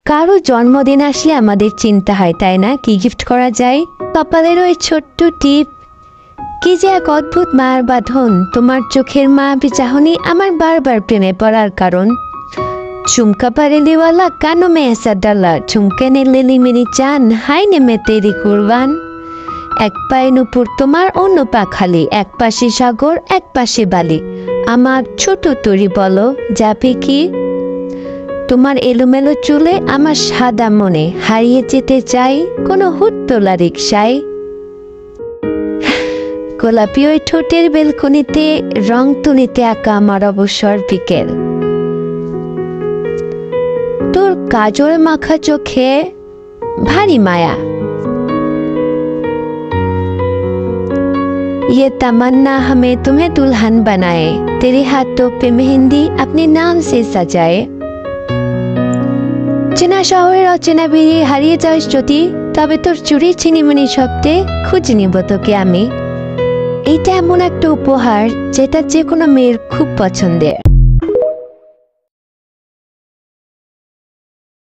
কারো জন্মদিন আসলে আমাদের চিন্তা হয়, তাই না? কি গিফট করা যায়। কপালের ওই ছোট্ট টিপ, কি যে এক অদ্ভুত মায়ের বাঁধন। তোমার চোখের মায়াবী চাহনি আমার বারবার প্রেমে পড়ার কারণ। চুমকা পারেলিওয়ালা কানো মে ऐसा डाला চুমকে নে লিলি মেরি চান হাই নেমে তেরি কুরবান। এক পায়ে নুপুর তোমার, অন্য পা খালি, এক পাশে সাগর এক পাশে বালি। আমার ছোট তরি বলো যাবে কি? তোমার এলোমেলো চুলে আমার সাদা মনে, হারিয়ে যেতে চাই কোনো হুট্টোলা রিকশায়। গোলাপি ওই ঠোঁটের বেলকনিতে রং তুলিতে আঁকা আমার অবসর বিকেল। তোর কাজল মাখা চোখে ভারী মায়া। ये तमन्ना हमें तुम्हें दुल्हन बनाए, तेरे हाथों पे मेहंदी अपने नाम से सजाए। চেনা শহরের অচেনা বেরিয়ে হারিয়ে যাস যদি, তবে তোর চুরি ছিনিমিনি শব্দে খুঁজে নিব তোকে আমি। এইটা এমন একটা উপহার যেটা যে কোনো মেয়ের খুব পছন্দের।